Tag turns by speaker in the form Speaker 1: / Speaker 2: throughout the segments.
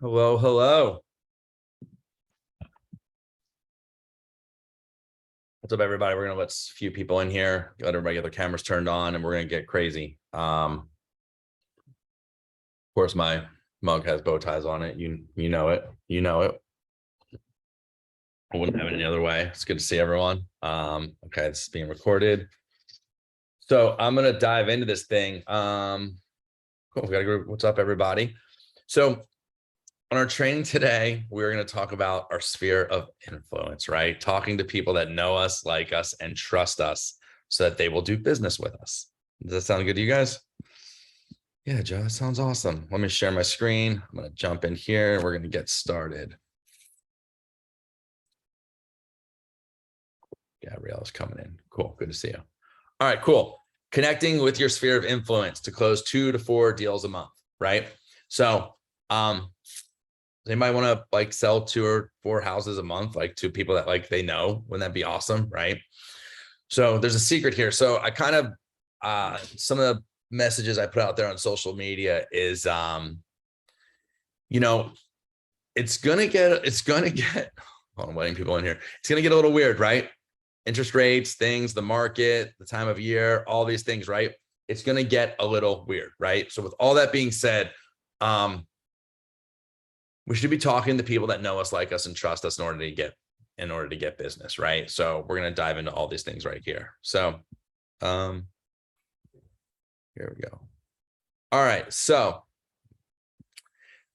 Speaker 1: Hello, hello. What's up, everybody? We're gonna let a few people in here, let everybody get their cameras turned on, and we're gonna get crazy. Of course, my mug has bow ties on it. You know it. You know it. I wouldn't have it any other way. It's good to see everyone. Okay, this is being recorded. So I'm gonna dive into this thing. Cool. We gotta go. What's up, everybody? So on our training today, we're going to talk about our sphere of influence, right? Talking to people that know us, like us, and trust us so that they will do business with us. Does that sound good to you guys? Yeah, Joe, that sounds awesome. Let me share my screen. I'm going to jump in here and we're going to get started. Gabrielle's coming in. Cool. Good to see you. All right, cool. Connecting with your sphere of influence to close 2 to 4 deals a month, right? So, they might want to like sell 2 or 4 houses a month, like to people that like they know. Wouldn't that be awesome, right? So there's a secret here. So I kind of some of the messages I put out there on social media is you know, it's gonna get I'm letting people in here. It's gonna get a little weird, right? Interest rates, things, the market, the time of year, all these things, right? It's gonna get a little weird, right? So with all that being said, we should be talking to people that know us, like us, and trust us in order to get business, right? So we're going to dive into all these things right here. So here we go. All right. So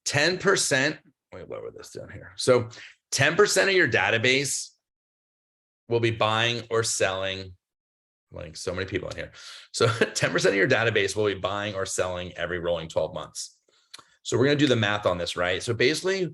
Speaker 1: 10%, let me lower this down here. So 10% of your database will be buying or selling. I'm letting so many people in here. So 10% of your database will be buying or selling every rolling 12 months. So we're going to do the math on this, right? So basically,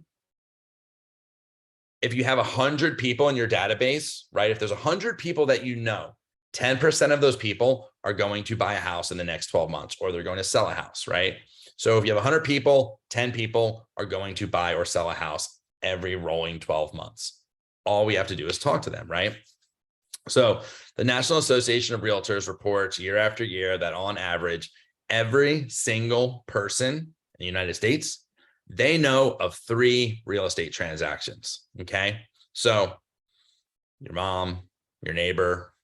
Speaker 1: if you have 100 people in your database, right? If there's 100 people that you know, 10% of those people are going to buy a house in the next 12 months, or they're going to sell a house, right? So if you have 100 people, 10 people are going to buy or sell a house every rolling 12 months. All we have to do is talk to them, right? So the National Association of Realtors reports year after year that on average, every single person in the United States, they know of 3 real estate transactions. Okay. So your mom, your neighbor,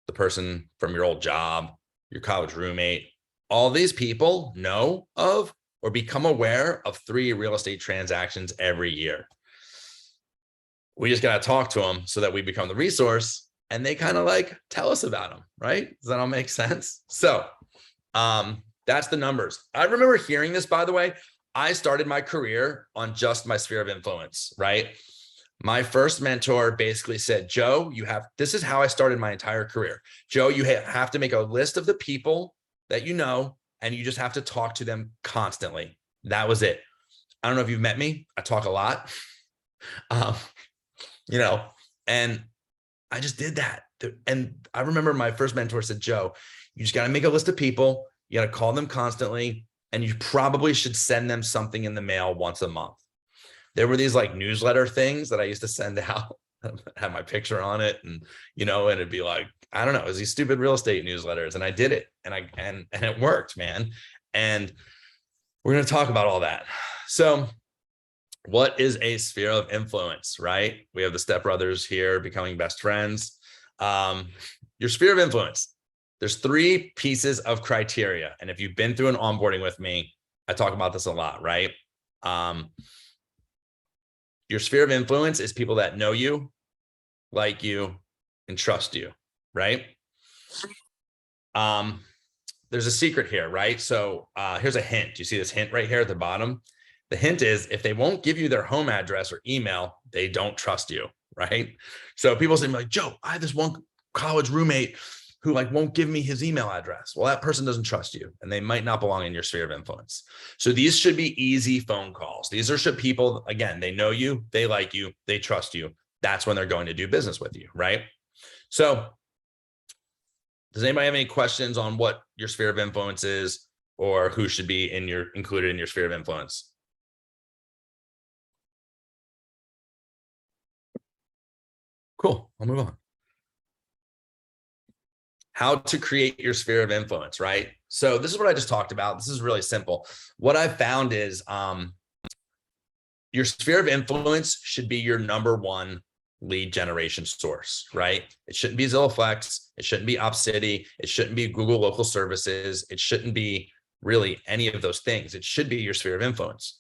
Speaker 1: the person from your old job, your college roommate, all these people know of or become aware of 3 real estate transactions every year. We just got to talk to them so that we become the resource and they kind of like tell us about them, right? Does that all make sense? So that's the numbers. I remember hearing this, by the way. I started my career on just my sphere of influence, right? My first mentor basically said, Joe, this is how I started my entire career. Joe, you have to make a list of the people that you know, and you just have to talk to them constantly. That was it. I don't know if you've met me. I talk a lot, and I just did that. And I remember my first mentor said, Joe, you just got to make a list of people. You got to call them constantly. And you probably should send them something in the mail once a month. There were these like newsletter things that I used to send out, have my picture on it, and and it'd be like, I don't know, it was these stupid real estate newsletters, and I did it, and it worked, man. And we're going to talk about all that. So what is a sphere of influence, right? We have the Step Brothers here becoming best friends. Your sphere of influence. There's 3 pieces of criteria. And if you've been through an onboarding with me, I talk about this a lot, right? Your sphere of influence is people that know you, like you, and trust you, right? There's a secret here, right? So here's a hint. You see this hint right here at the bottom? The hint is if they won't give you their home address or email, they don't trust you, right? So people say like, Joe, I have this one college roommate who like won't give me his email address. Well, that person doesn't trust you and they might not belong in your sphere of influence. So these should be easy phone calls. These are people, again, they know you, they like you, they trust you. That's when they're going to do business with you, right? So does anybody have any questions on what your sphere of influence is or who should be included in your sphere of influence? Cool. I'll move on. How to create your sphere of influence, right? So this is what I just talked about. This is really simple. What I've found is your sphere of influence should be your number one lead generation source, right? It shouldn't be Zillow Flex. It shouldn't be Opcity. It shouldn't be Google Local Services. It shouldn't be really any of those things. It should be your sphere of influence.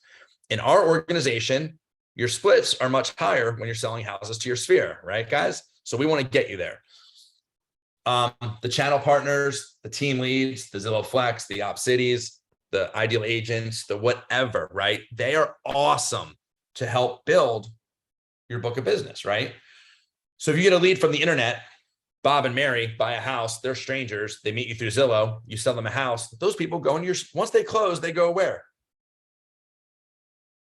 Speaker 1: In our organization, your splits are much higher when you're selling houses to your sphere, right, guys? So we want to get you there. The channel partners, the team leads, the Zillow Flex, the Opcities, the ideal agents, the whatever, right? They are awesome to help build your book of business, right? So if you get a lead from the internet, Bob and Mary buy a house, they're strangers, they meet you through Zillow, you sell them a house, those people go in your, once they close, they go where?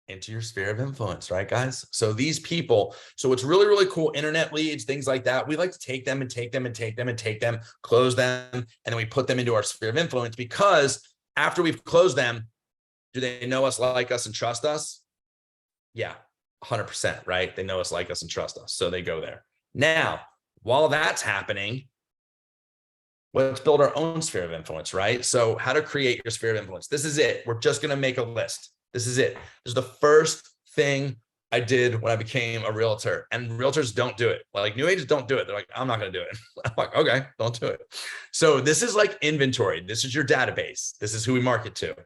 Speaker 1: Into your sphere of influence, right, guys? So these people, so it's really, really cool. Internet leads, things like that. We like to take them and take them and take them and take them, close them, and then we put them into our sphere of influence, because after we've closed them, do they know us, like us, and trust us? Yeah, 100%, right? They know us, like us, and trust us. So they go there. Now, while that's happening, let's build our own sphere of influence, right? So how to create your sphere of influence. This is it. We're just going to make a list. This is it. This is the first thing I did when I became a realtor, and realtors don't do it. Like new agents don't do it. They're like, I'm not going to do it. I'm like, okay, don't do it. So this is like inventory. This is your database. This is who we market to.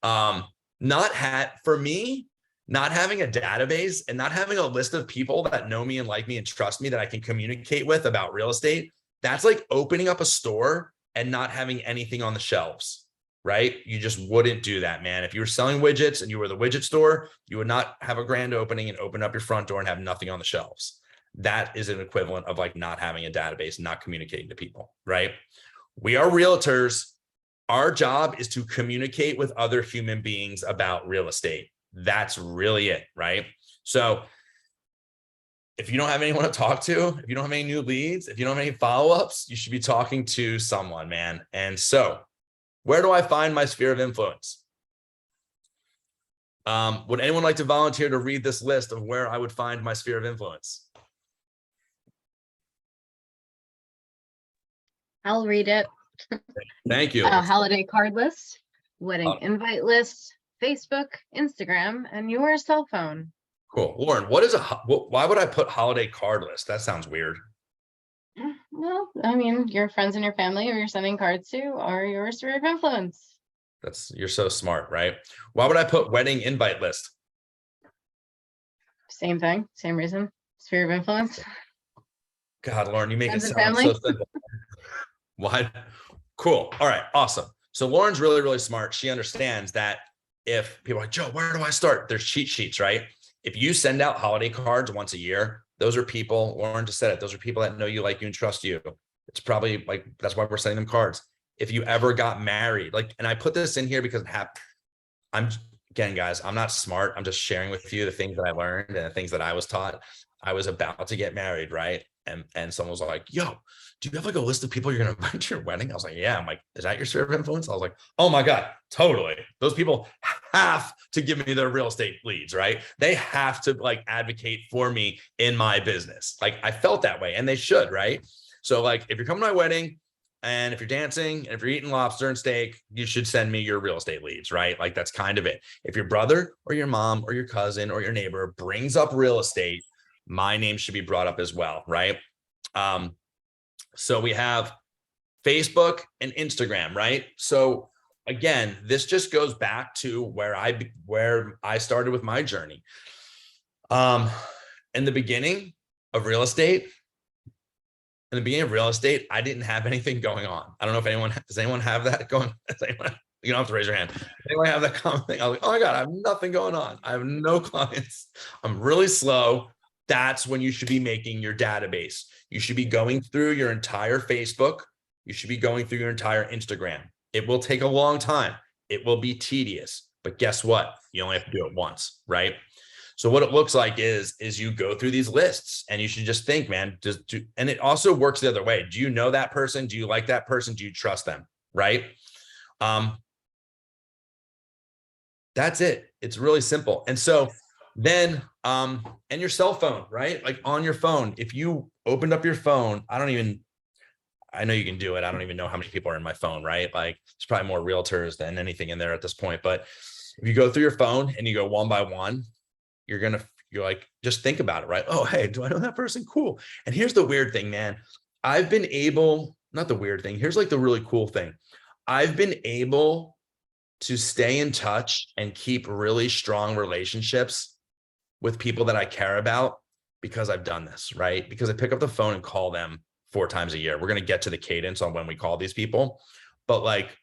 Speaker 1: For me, not having a database and not having a list of people that know me and like me and trust me that I can communicate with about real estate, that's like opening up a store and not having anything on the shelves, right? You just wouldn't do that, man. If you were selling widgets and you were the widget store, you would not have a grand opening and open up your front door and have nothing on the shelves. That is an equivalent of like not having a database, not communicating to people, right? We are realtors. Our job is to communicate with other human beings about real estate. That's really it, right? So if you don't have anyone to talk to, if you don't have any new leads, if you don't have any follow-ups, you should be talking to someone, man. And so where do I find my sphere of influence? Would anyone like to volunteer to read this list of where I would find my sphere of influence?
Speaker 2: I'll read it.
Speaker 1: Thank you.
Speaker 2: Holiday card list, wedding invite list, Facebook, Instagram, and your cell phone.
Speaker 1: Cool. Lauren, why would I put holiday card list? That sounds weird.
Speaker 2: Well, I mean, your friends and your family who you're sending cards to are your sphere of influence.
Speaker 1: You're so smart, right? Why would I put wedding invite list?
Speaker 2: Same thing, same reason. Sphere of influence.
Speaker 1: God, Lauren, you make
Speaker 2: Friends
Speaker 1: it
Speaker 2: and
Speaker 1: sound
Speaker 2: family.
Speaker 1: so simple. What? Cool. All right. Awesome. So Lauren's really, really smart. She understands that if people are like, Joe, where do I start? There's cheat sheets, right? If you send out holiday cards once a year, those are people, Lauren just said it, those are people that know you, like you, and trust you. It's probably like, that's why we're sending them cards. If you ever got married, like, and I put this in here because again, guys, I'm not smart. I'm just sharing with you the things that I learned and the things that I was taught. I was about to get married, right? And someone was like, yo, do you have like a list of people you're going to invite to your wedding? I was like, yeah. I'm like, is that your sphere of influence? I was like, oh my God, totally. Those people have to give me their real estate leads, right? They have to like advocate for me in my business. Like I felt that way, and they should, right? So like, if you're coming to my wedding and if you're dancing and if you're eating lobster and steak, you should send me your real estate leads, right? Like that's kind of it. If your brother or your mom or your cousin or your neighbor brings up real estate, my name should be brought up as well, right? So we have Facebook and Instagram, right? So again, this just goes back to where I started with my journey. In the beginning of real estate, I didn't have anything going on. I don't know if does anyone have that going? You don't have to raise your hand. Does anyone have that common thing? I was like, oh my God, I have nothing going on. I have no clients. I'm really slow. That's when you should be making your database. You should be going through your entire Facebook. You should be going through your entire Instagram. It will take a long time. It will be tedious, but guess what? You only have to do it once, right? So what it looks like is you go through these lists, and you should just think, man, and it also works the other way. Do you know that person? Do you like that person? Do you trust them? Right? That's it. It's really simple. And so then, and your cell phone, right? Like on your phone, if you opened up your phone, I know you can do it. I don't even know how many people are in my phone, right? Like it's probably more realtors than anything in there at this point. But if you go through your phone and you go one by one, you're like, just think about it, right? Oh, hey, do I know that person? Cool. And here's the weird thing, man. I've been able, not the weird thing, here's like the really cool thing. I've been able to stay in touch and keep really strong relationships with people that I care about because I've done this, right? Because I pick up the phone and call them 4 times a year. We're going to get to the cadence on when we call these people, but like,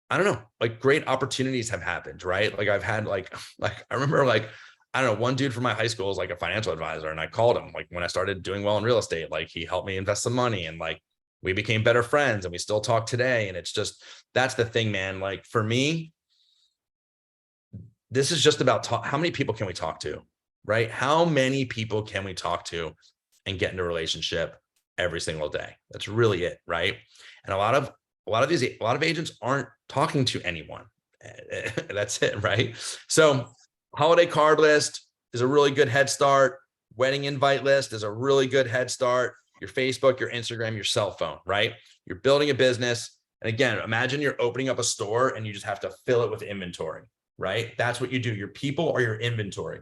Speaker 1: I don't know, like great opportunities have happened, right? Like I've had like I remember like, I don't know, one dude from my high school is like a financial advisor, and I called him like when I started doing well in real estate, like he helped me invest some money, and like we became better friends, and we still talk today. And it's just, that's the thing, man. Like for me, this is just about how many people can we talk to, right? How many people can we talk to and get into a relationship every single day? That's really it, right? And a lot of agents aren't talking to anyone. That's it, right? So holiday card list is a really good head start. Wedding invite list is a really good head start. Your Facebook, your Instagram, your cell phone, right? You're building a business. And again, imagine you're opening up a store and you just have to fill it with inventory, right? That's what you do. Your people are your inventory.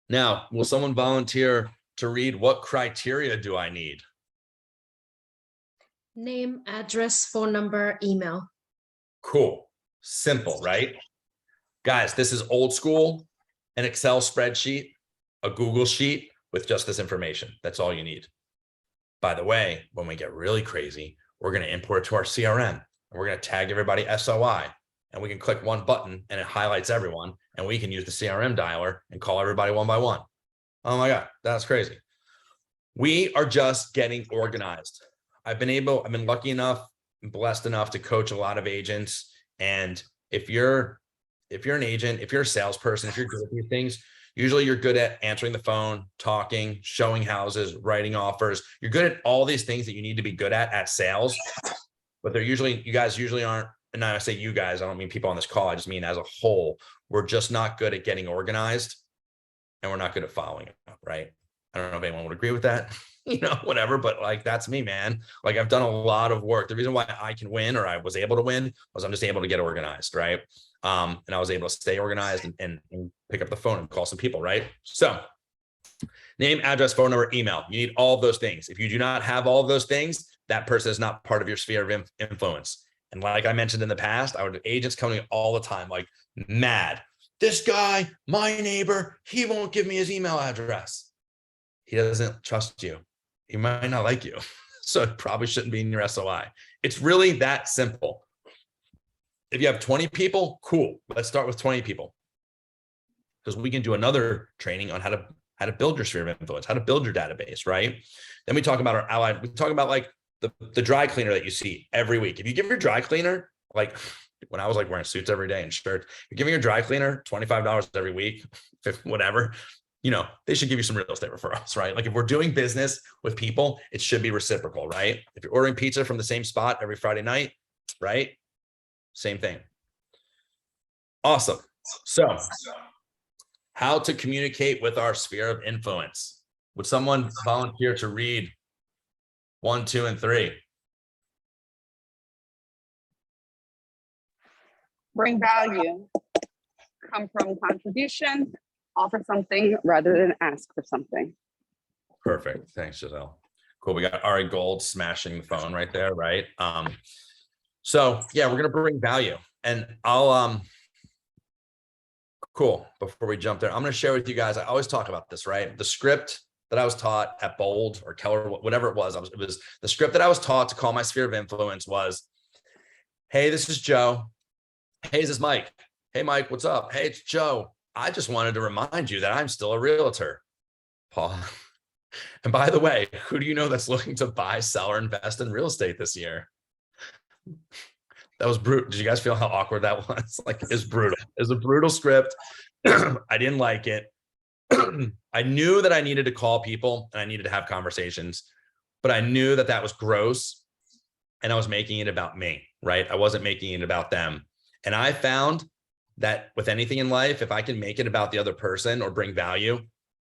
Speaker 1: Now, will someone volunteer to read what criteria do I need?
Speaker 3: Name, address, phone number, email.
Speaker 1: Cool. Simple, right? Guys, this is old school, an Excel spreadsheet, a Google sheet with just this information. That's all you need. By the way, when we get really crazy, we're going to import it to our CRM, and we're going to tag everybody SOI, and we can click one button and it highlights everyone, and we can use the CRM dialer and call everybody one by one. Oh my God, that's crazy. We are just getting organized. I've been lucky enough and blessed enough to coach a lot of agents. And if you're an agent, if you're a salesperson, if you're good at these things, usually you're good at answering the phone, talking, showing houses, writing offers. You're good at all these things that you need to be good at sales, but you guys usually aren't. And I say you guys, I don't mean people on this call. I just mean as a whole, we're just not good at getting organized, and we're not good at following up, right? I don't know if anyone would agree with that, whatever, but like, that's me, man. Like I've done a lot of work. The reason why I can win, or I was able to win, was I'm just able to get organized, right? And I was able to stay organized and pick up the phone and call some people, right? So name, address, phone number, email. You need all of those things. If you do not have all of those things, that person is not part of your sphere of influence. And like I mentioned in the past, I would have agents coming all the time, like mad. This guy, my neighbor, he won't give me his email address. He doesn't trust you. He might not like you. So it probably shouldn't be in your SOI. It's really that simple. If you have 20 people, cool. Let's start with 20 people, because we can do another training on how to build your sphere of influence, how to build your database, right? Then we talk about our allied. We talk about like the dry cleaner that you see every week. If you give your dry cleaner, like when I was like wearing suits every day and shirts, you're giving your dry cleaner $25 every week, whatever, they should give you some real estate referrals, right? Like if we're doing business with people, it should be reciprocal, right? If you're ordering pizza from the same spot every Friday night, right? Same thing. Awesome. So how to communicate with our sphere of influence. Would someone volunteer to read 1, 2, and 3?
Speaker 4: Bring value, come from contribution, offer something rather than ask for something.
Speaker 1: Perfect. Thanks, Giselle. Cool. We got Ari Gold smashing the phone right there, right? So yeah, we're gonna bring value, and I'll cool. Before we jump there, I'm gonna share with you guys. I always talk about this, right? The script that I was taught at Bold or Keller, whatever it was, it was the script that I was taught to call my sphere of influence was, hey, this is Joe. Hey, this is Mike. Hey, Mike, what's up? Hey, it's Joe. I just wanted to remind you that I'm still a realtor. Paul. And by the way, who do you know that's looking to buy, sell, or invest in real estate this year? That was brutal. Did you guys feel how awkward that was? Like, it's brutal. It's a brutal script. I didn't like it. I knew that I needed to call people and I needed to have conversations, but I knew that that was gross, and I was making it about me, right? I wasn't making it about them. And I found that with anything in life, if I can make it about the other person or bring value,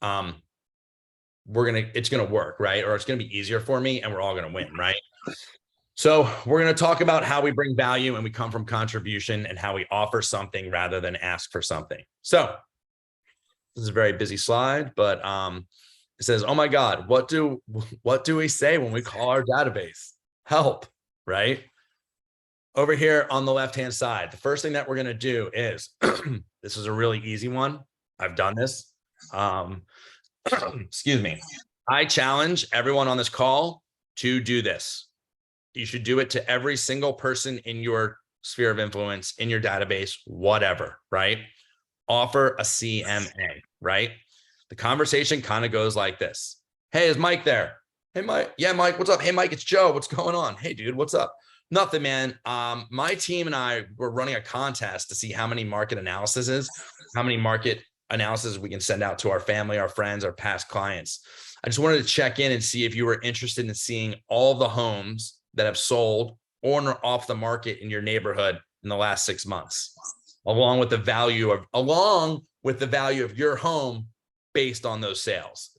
Speaker 1: it's going to work, right? Or it's going to be easier for me, and we're all going to win, right? So we're going to talk about how we bring value and we come from contribution and how we offer something rather than ask for something. So this is a very busy slide, but it says, oh my God, what do we say when we call our database? Help, right? Over here on the left-hand side, the first thing that we're going to do is, this is a really easy one. I've done this. Excuse me. I challenge everyone on this call to do this. You should do it to every single person in your sphere of influence, in your database, whatever, right? Offer a CMA, right? The conversation kind of goes like this. Hey, is Mike there? Hey, Mike. Yeah, Mike, what's up? Hey, Mike, it's Joe. What's going on? Hey, dude, what's up? Nothing, man. My team and I were running a contest to see how many market analyses we can send out to our family, our friends, our past clients. I just wanted to check in and see if you were interested in seeing all the homes that have sold on or off the market in your neighborhood in the last 6 months, along with the value of your home based on those sales.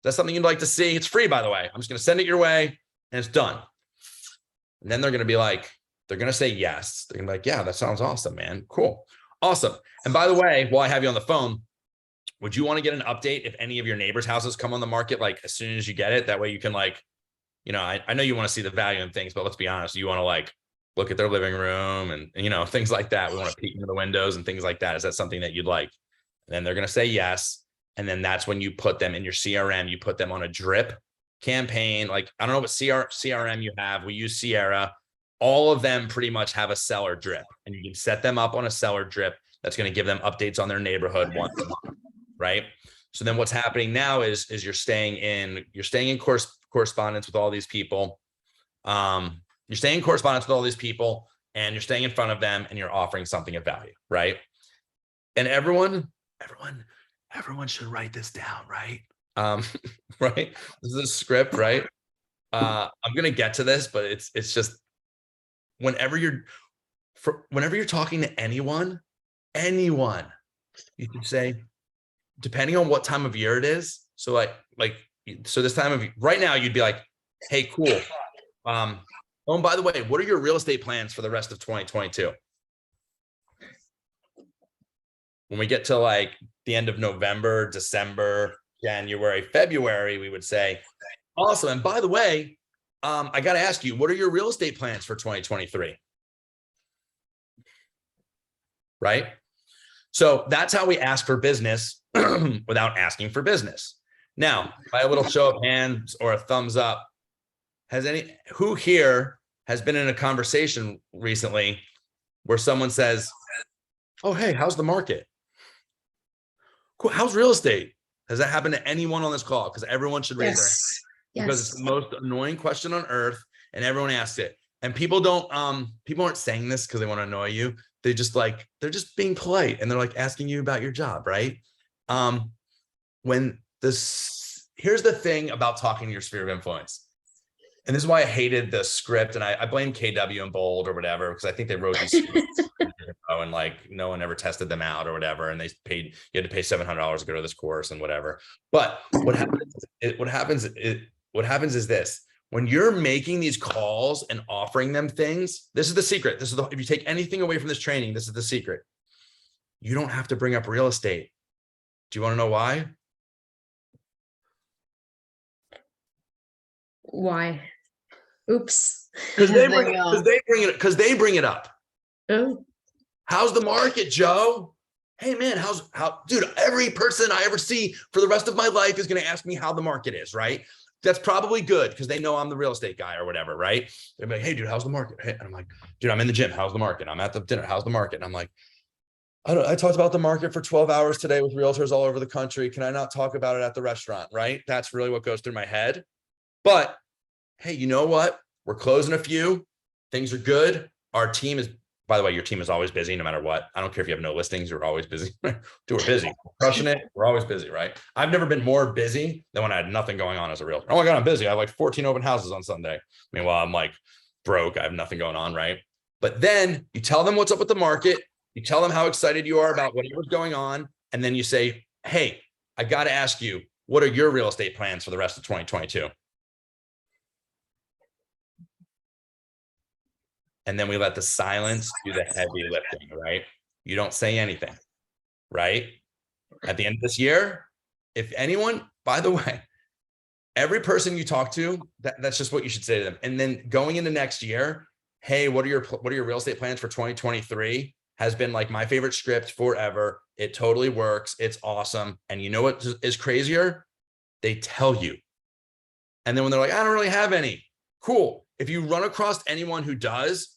Speaker 1: That's something you'd like to see. It's free, by the way. I'm just going to send it your way and it's done. And then they're going to be like, they're going to say yes. They're going to be like, yeah, that sounds awesome, man. Cool. Awesome. And by the way, while I have you on the phone, would you want to get an update if any of your neighbors' houses come on the market, like as soon as you get it? That way you can like, you know, I know you want to see the value in things, but let's be honest, you want to like look at their living room and you know, things like that. We want to peek into the windows and things like that. Is that something that you'd like? And then they're going to say yes. And then that's when you put them in your CRM, you put them on a drip campaign. Like, I don't know what CRM you have. We use Sierra. All of them pretty much have a seller drip, and you can set them up on a seller drip. That's going to give them updates on their neighborhood once a month, right? So then what's happening now is you're staying in correspondence with all these people. You're staying in correspondence with all these people, and you're staying in front of them, and you're offering something of value, right? And everyone should write this down, right? Right? This is a script, right? I'm gonna get to this, but it's just whenever you're talking to anyone, you can say, depending on what time of year it is. So so this time of right now, you'd be like, hey, cool. Oh, and by the way, what are your real estate plans for the rest of 2022? When we get to like the end of November, December, January, February, we would say, awesome. And by the way, I got to ask you, what are your real estate plans for 2023? Right? So that's how we ask for business without asking for business. Now, by a little show of hands or a thumbs up, who here has been in a conversation recently where someone says, oh, hey, how's the market? Cool. How's real estate? Has that happened to anyone on this call? Because everyone should raise their hand. Because it's the most annoying question on earth, and everyone asks it. And people aren't saying this because they want to annoy you. They're just being polite, and they're like asking you about your job, right? Here's the thing about talking to your sphere of influence. And this is why I hated the script, and I blame KW and Bold or whatever, because I think they wrote these scripts and like no one ever tested them out or whatever, and you had to pay $700 to go to this course and whatever. But what happens is this: when you're making these calls and offering them things, this is the secret. If you take anything away from this training, this is the secret. You don't have to bring up real estate. Do you want to know why?
Speaker 3: Why? Oops.
Speaker 1: Because they bring it up.
Speaker 3: Oh.
Speaker 1: How's the market, Joe? Hey man, dude, every person I ever see for the rest of my life is going to ask me how the market is, right? That's probably good because they know I'm the real estate guy or whatever, right? They're like, hey dude, how's the market? Hey, and I'm like, dude, I'm in the gym. How's the market? I'm at the dinner. How's the market? And I'm like, I talked about the market for 12 hours today with realtors all over the country. Can I not talk about it at the restaurant, right? That's really what goes through my head. But hey, you know what? We're closing a few. Things are good. Our team is, by the way, your team is always busy no matter what. I don't care if you have no listings, you're always busy. Dude, we're busy. We're crushing it. We're always busy, right? I've never been more busy than when I had nothing going on as a realtor. Oh my God, I'm busy. I have like 14 open houses on Sunday. Meanwhile, I'm like broke. I have nothing going on, right? But then you tell them what's up with the market. You tell them how excited you are about whatever's going on. And then you say, hey, I got to ask you, what are your real estate plans for the rest of 2022? And then we let the silence do the heavy lifting, right? You don't say anything, right? At the end of this year, if anyone, by the way, every person you talk to, that's just what you should say to them. And then going into next year, hey, what are your real estate plans for 2023? Has been like my favorite script forever. It totally works. It's awesome. And you know what is crazier? They tell you. And then when they're like, I don't really have any. Cool. If you run across anyone who does,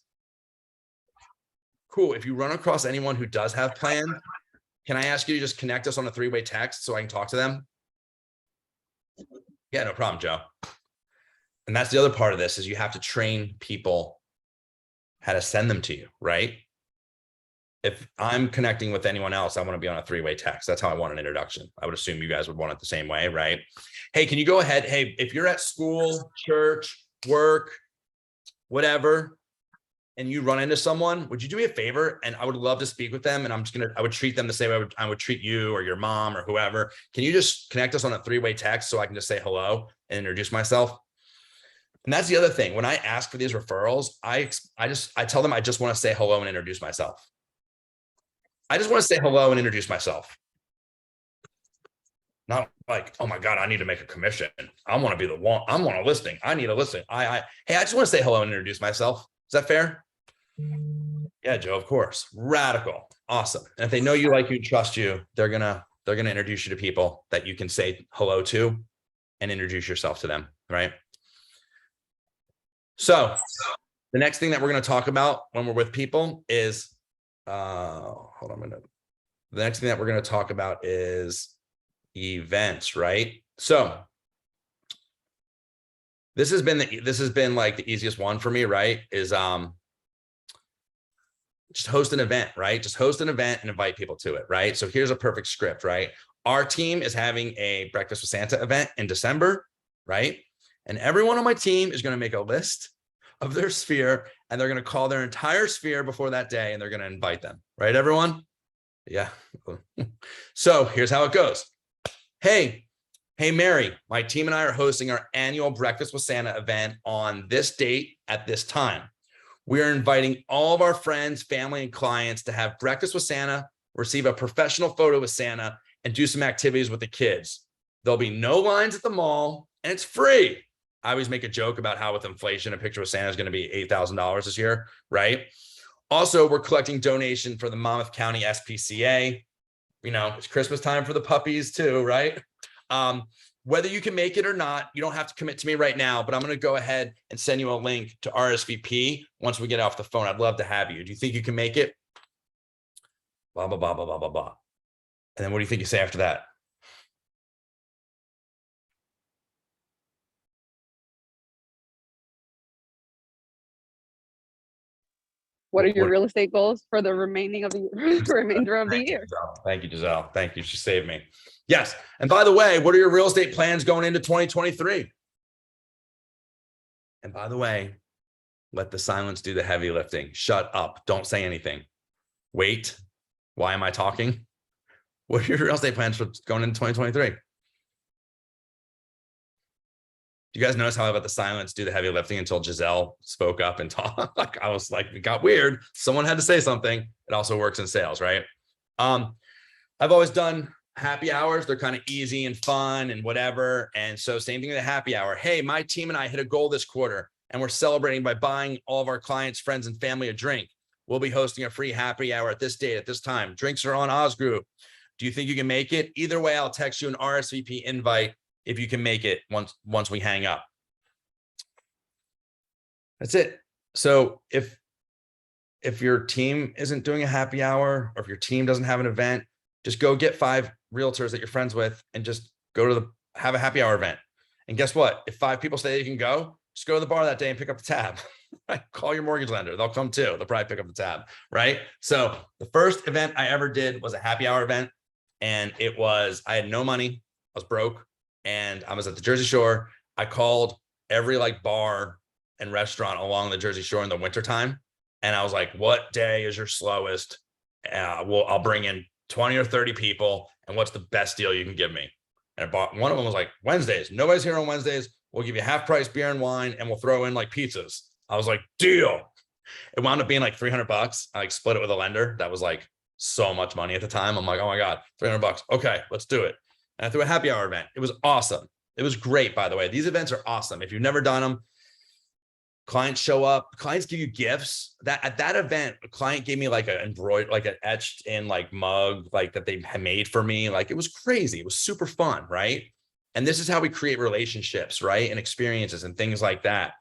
Speaker 1: cool. If you run across anyone who does have plans, can I ask you to just connect us on a 3-way text so I can talk to them? Yeah, no problem, Joe. And that's the other part of this is you have to train people how to send them to you, right? If I'm connecting with anyone else, I want to be on a 3-way text. That's how I want an introduction. I would assume you guys would want it the same way, right? Hey, can you go ahead? Hey, if you're at school, church, work, whatever, and you run into someone, would you do me a favor? And I would love to speak with them. And I would treat them the same way I would treat you or your mom or whoever. Can you just connect us on a 3-way text so I can just say hello and introduce myself? And that's the other thing. When I ask for these referrals, I tell them I just want to say hello and introduce myself. I just want to say hello and introduce myself. Not like, oh my God, I need to make a commission. I want to be the one. I want a listing. I need a listing. Hey, I just want to say hello and introduce myself. Is that fair? Yeah, Joe, of course. Radical. Awesome. And if they know you, like you, trust you, they're gonna introduce you to people that you can say hello to and introduce yourself to them, right? So the next thing that we're going to talk about when we're with people is, hold on a minute. The next thing that we're going to talk about is events, right? So this has been like the easiest one for me, right? Is just host an event, right? Just host an event and invite people to it, right? So here's a perfect script, right? Our team is having a Breakfast with Santa event in December, right? And everyone on my team is going to make a list of their sphere and they're going to call their entire sphere before that day and they're going to invite them, right, everyone? Yeah. So here's how it goes. Hey, Mary, my team and I are hosting our annual Breakfast with Santa event on this date at this time. We are inviting all of our friends, family, and clients to have breakfast with Santa, receive a professional photo with Santa, and do some activities with the kids. There'll be no lines at the mall, and it's free. I always make a joke about how with inflation, a picture with Santa is going to be $8,000 this year, right? Also, we're collecting donation for the Monmouth County SPCA. You know, it's Christmas time for the puppies too, right? Whether you can make it or not, you don't have to commit to me right now, but I'm going to go ahead and send you a link to RSVP once we get off the phone. I'd love to have you. Do you think you can make it? Blah, blah, blah, blah, blah, blah, blah. And then what do you think you say after that?
Speaker 4: What are your real estate goals for the remainder of the year?
Speaker 1: Thank you, Giselle. Thank you. She saved me. Yes. And by the way, what are your real estate plans going into 2023? And by the way, let the silence do the heavy lifting. Shut up. Don't say anything. Wait. Why am I talking? What are your real estate plans for going into 2023? Do you guys notice how I let the silence do the heavy lifting until Giselle spoke up and talked? Like I was like, it got weird. Someone had to say something. It also works in sales, right? I've always done happy hours. They're kind of easy and fun and whatever. And so same thing with a happy hour. Hey, my team and I hit a goal this quarter and we're celebrating by buying all of our clients, friends, and family a drink. We'll be hosting a free happy hour at this date, at this time. Drinks are on Oz Group. Do you think you can make it? Either way, I'll text you an RSVP invite if you can make it once we hang up. That's it. So if your team isn't doing a happy hour or if your team doesn't have an event, just go get 5 realtors that you're friends with and just go to have a happy hour event. And guess what? If 5 people say you can go, just go to the bar that day and pick up the tab. Right? Call your mortgage lender. They'll come too. They'll probably pick up the tab. Right? So the first event I ever did was a happy hour event. And I had no money. I was broke. And I was at the Jersey Shore. I called every bar and restaurant along the Jersey Shore in the wintertime. And I was like, what day is your slowest? I'll bring in 20 or 30 people. And what's the best deal you can give me? And I bought one of them was like Wednesdays. Nobody's here on Wednesdays. We'll give you half price beer and wine and we'll throw in pizzas. I was like, deal. It wound up being like $300. I like split it with a lender. That was like so much money at the time. I'm like, oh my God, $300. Okay, let's do it. And I threw a happy hour event. It was awesome. It was great, by the way. These events are awesome. If you've never done them, clients show up, clients give you gifts. That at that event, a client gave me like an embroidered, like an etched in like mug, like that they had made for me. Like it was crazy. It was super fun, right? And this is how we create relationships, right? And experiences and things like that.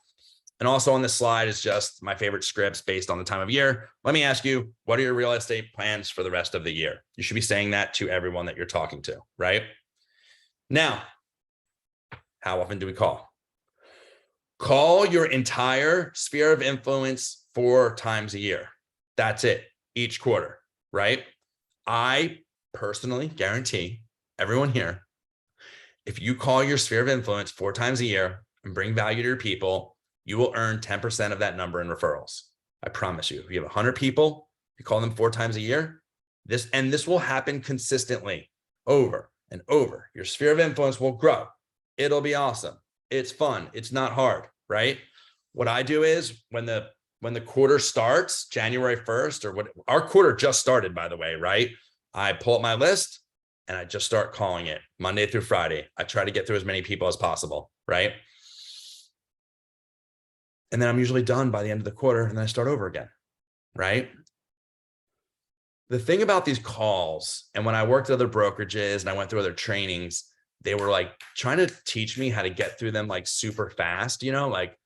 Speaker 1: And also on this slide is just my favorite scripts based on the time of year. Let me ask you, what are your real estate plans for the rest of the year? You should be saying that to everyone that you're talking to, right? Now, how often do we call? Call your entire sphere of influence 4 times a year. That's it, each quarter, right? I personally guarantee everyone here, if you call your sphere of influence 4 times a year and bring value to your people, you will earn 10% of that number in referrals. I promise you. If you have 100 people, you call them 4 times a year, this will happen consistently over and over. Your sphere of influence will grow. It'll be awesome. It's fun. It's not hard, right? What I do is when the quarter starts, January 1st, or what our quarter just started, by the way, right? I pull up my list and I just start calling it Monday through Friday. I try to get through as many people as possible, right? And then I'm usually done by the end of the quarter and then I start over again, right? The thing about these calls, and when I worked at other brokerages and I went through other trainings, they were like trying to teach me how to get through them like super fast, like,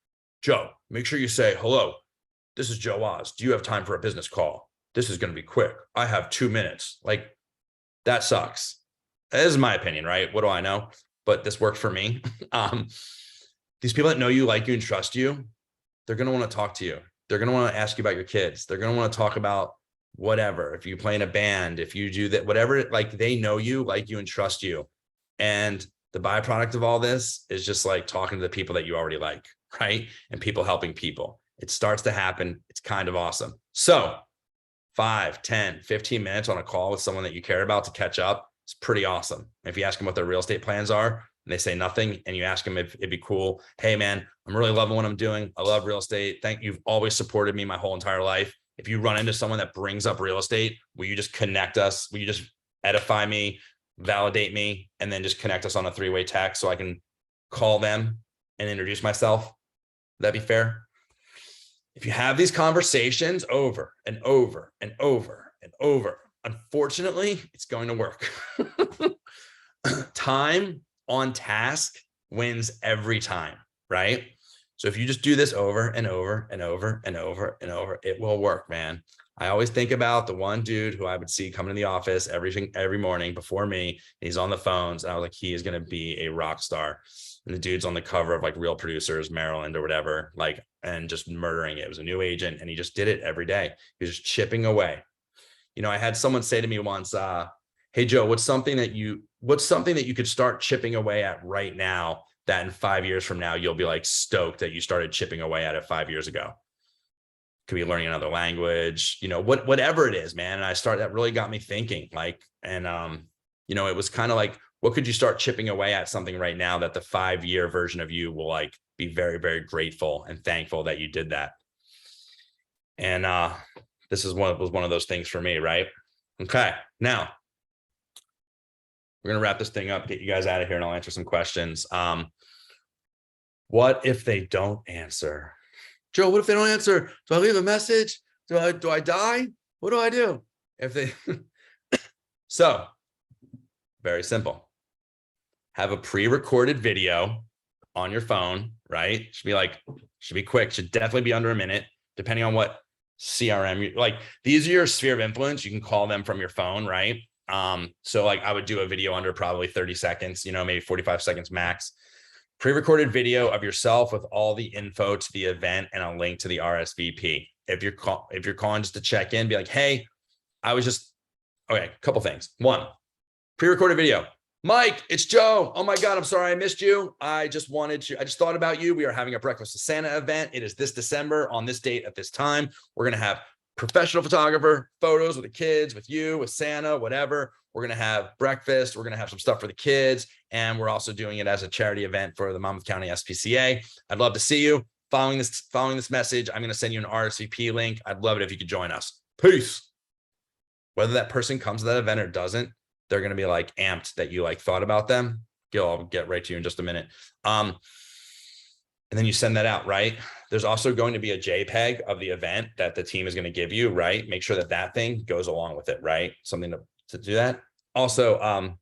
Speaker 1: Joe, make sure you say, hello, this is Joe Oz. Do you have time for a business call? This is going to be quick. I have 2 minutes. Like, that sucks. That is my opinion, right? What do I know? But this worked for me. These people that know you, like you, and trust you, they're going to want to talk to you. They're going to want to ask you about your kids. They're going to want to talk about whatever. If you play in a band, if you do that, whatever, like they know you, like you, and trust you. And the byproduct of all this is just like talking to the people that you already like, right? And people helping people. It starts to happen. It's kind of awesome. So 5, 10, 15 minutes on a call with someone that you care about to catch up, it's pretty awesome. If you ask them what their real estate plans are and they say nothing, and you ask them if it'd be cool, hey man, I'm really loving what I'm doing. I love real estate. You've always supported me my whole entire life. If you run into someone that brings up real estate, will you just connect us? Will you just edify me, validate me, and then just connect us on a 3-way text so I can call them and introduce myself? Would that be fair? If you have these conversations over and over and over and over, unfortunately, it's going to work. Time on task wins every time, right? So if you just do this over and over and over and over and over, it will work, man. I always think about the one dude who I would see coming to the office every morning before me. And he's on the phones. And I was like, he is going to be a rock star. And the dude's on the cover of like Real Producers, Maryland or whatever, like, and just murdering it. It was a new agent and he just did it every day. He was just chipping away. I had someone say to me once, hey, Joe, what's something that you could start chipping away at right now that in 5 years from now, you'll be like stoked that you started chipping away at it 5 years ago? Could be learning another language, whatever it is, man. And that really got me thinking, like, and, it was kind of like, what could you start chipping away at something right now that the 5-year version of you will like be very, very grateful and thankful that you did that. And, this was one of those things for me. Right. Okay. Now we're going to wrap this thing up, get you guys out of here, and I'll answer some questions. What if they don't answer? Joe, what if they don't answer? Do I leave a message? Do I die? What do I do if they? So very simple. Have a pre-recorded video on your phone, right? Should be quick. Should definitely be under a minute, depending on what CRM you like. These are your sphere of influence. You can call them from your phone, right? So like I would do a video under probably 30 seconds, maybe 45 seconds max. Pre-recorded video of yourself with all the info to the event and a link to the RSVP. If you're calling just to check in, be like, hey, a couple things. 1, pre-recorded video. Mike, it's Joe. Oh my God, I'm sorry I missed you. I just thought about you. We are having a Breakfast with Santa event. It is this December on this date at this time. We're going to have professional photographer, photos with the kids, with you, with Santa, whatever. We're going to have breakfast. We're going to have some stuff for the kids. And we're also doing it as a charity event for the Monmouth County SPCA. I'd love to see you. following this message, I'm going to send you an RSVP link. I'd love it if you could join us. Peace. Whether that person comes to that event or doesn't, they're going to be like amped that you like thought about them. Gil, I'll get right to you in just a minute. And then you send that out, right? There's also going to be a JPEG of the event that the team is going to give you, right? Make sure that that thing goes along with it, right? Something to do that. Also,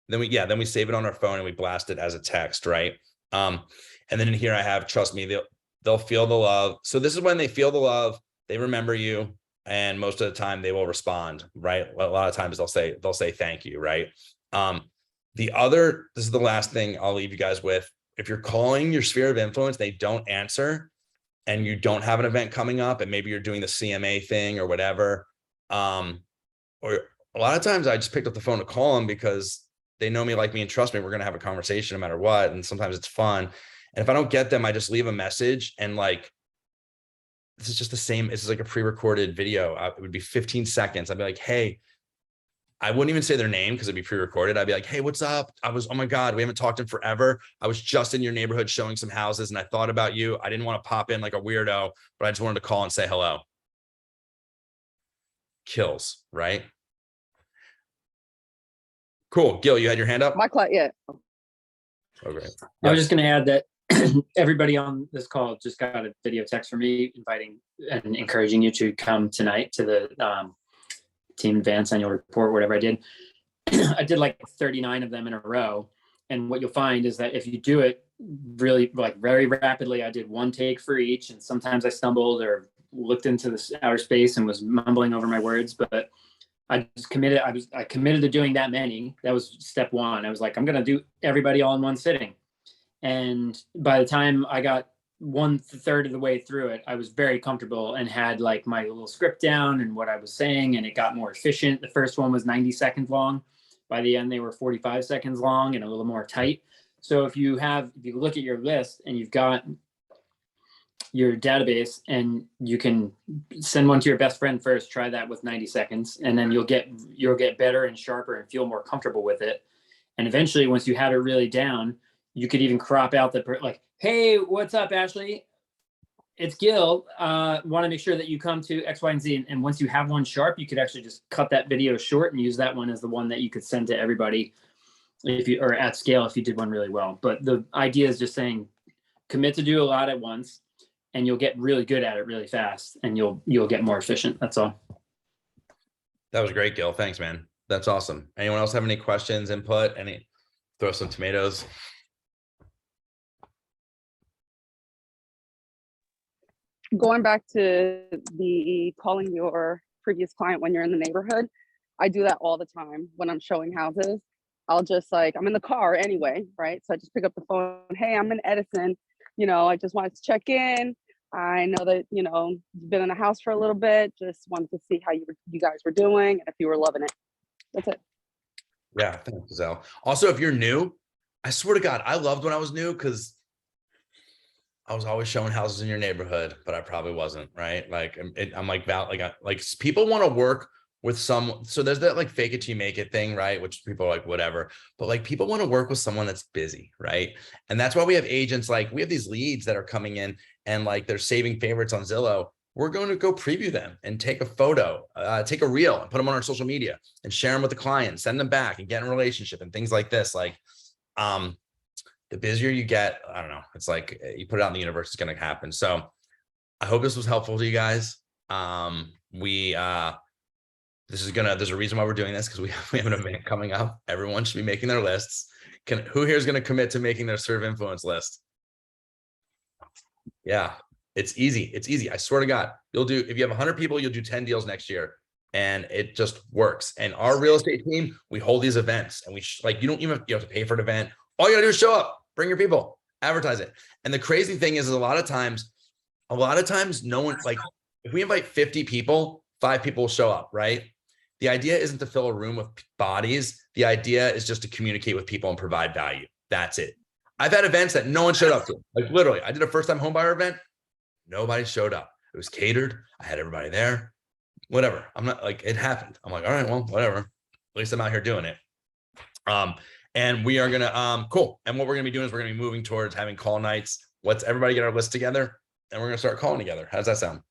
Speaker 1: then we save it on our phone and we blast it as a text, right? And then in here I have, trust me, they'll feel the love. So this is when they feel the love, they remember you, and most of the time they will respond, right? A lot of times they'll say thank you, right? This is the last thing I'll leave you guys with. If you're calling your sphere of influence, they don't answer, and you don't have an event coming up, and maybe you're doing the CMA thing or whatever. Or a lot of times I just picked up the phone to call them because they know me, like me, and trust me, we're going to have a conversation no matter what. And sometimes it's fun. And if I don't get them, I just leave a message, and like, this is just the same. This is like a pre-recorded video. It would be 15 seconds. I'd be like, hey, I wouldn't even say their name because it'd be pre-recorded. I'd be like, hey, what's up? Oh my God, we haven't talked in forever. I was just in your neighborhood showing some houses and I thought about you. I didn't want to pop in like a weirdo, but I just wanted to call and say hello. Kills, right? Cool. Gil, you had your hand up?
Speaker 4: My client, yeah.
Speaker 1: Oh, great.
Speaker 5: I was just going to add that everybody on this call just got a video text from me inviting and encouraging you to come tonight to the team advance annual report, whatever I did. I did like 39 of them in a row. And what you'll find is that if you do it really like very rapidly, I did one take for each. And sometimes I stumbled or looked into this outer space and was mumbling over my words, but I committed to doing that many. That was step one. I was like, I'm going to do everybody all in one sitting. And by the time I got 1/3 of the way through it, I was very comfortable and had like my little script down and what I was saying, and it got more efficient. The first one was 90 seconds long. By the end, they were 45 seconds long and a little more tight. So if you look at your list and you've got your database and you can send one to your best friend first, try that with 90 seconds, and then you'll get better and sharper and feel more comfortable with it. And eventually, once you have it really down, you could even crop out like, hey, what's up, Ashley? It's Gil. Want to make sure that you come to X, Y, and Z. And once you have one sharp, you could actually just cut that video short and use that one as the one that you could send to everybody or at scale if you did one really well. But the idea is just saying, commit to do a lot at once, and you'll get really good at it really fast, and you'll get more efficient. That's all.
Speaker 1: That was great, Gil. Thanks, man. That's awesome. Anyone else have any questions, input? Throw some tomatoes.
Speaker 4: Going back to the calling your previous client when you're in the neighborhood, I do that all the time when I'm showing houses. I'll just I'm in the car anyway, right? So I just pick up the phone. Hey, I'm in Edison. I just wanted to check in. I know that, you've been in the house for a little bit. Just wanted to see how you guys were doing and if you were loving it. That's it.
Speaker 1: Yeah, thanks, Giselle. Also, if you're new, I swear to God, I loved when I was new because I was always showing houses in your neighborhood, but I probably wasn't, right? Like I'm like people want to work with someone. So there's that like fake it till you make it thing, right? Which people are like, whatever, but like people want to work with someone that's busy, right? And that's why we have agents, like we have these leads that are coming in and like they're saving favorites on Zillow. We're going to go preview them and take a photo, take a reel and put them on our social media and share them with the client, send them back and get in a relationship and things like this. Like, the busier you get, I don't know, it's like you put it out in the universe, it's going to happen. So I hope this was helpful to you guys. There's a reason why we're doing this, because we have an event coming up. Everyone should be making their lists. Who here is going to commit to making their sphere of influence list? Yeah, it's easy. It's easy. I swear to God, if you have 100 people, you'll do 10 deals next year. And it just works. And our real estate team, we hold these events and you don't even have to pay for an event. All you gotta do is show up, bring your people, advertise it. And the crazy thing is a lot of times no one, like if we invite 50 people, 5 people will show up, right? The idea isn't to fill a room with bodies. The idea is just to communicate with people and provide value. That's it. I've had events that no one showed up to. Like literally, I did a first time home buyer event. Nobody showed up. It was catered. I had everybody there. Whatever. I'm not like, it happened. I'm like, all right, well, whatever. At least I'm out here doing it. And we are gonna cool. And what we're gonna be doing is we're gonna be moving towards having call nights. Let's everybody get our list together and we're gonna start calling together. How does that sound?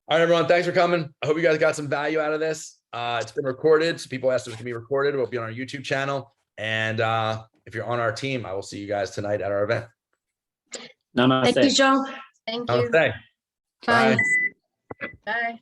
Speaker 1: All right, everyone. Thanks for coming. I hope you guys got some value out of this. It's been recorded. So people asked if it can be recorded. It will be on our YouTube channel. And if you're on our team, I will see you guys tonight at our event.
Speaker 3: Thank you,
Speaker 5: Namaste.
Speaker 3: Joe.
Speaker 2: Thank you.
Speaker 1: Namaste.
Speaker 3: Bye.
Speaker 2: Bye.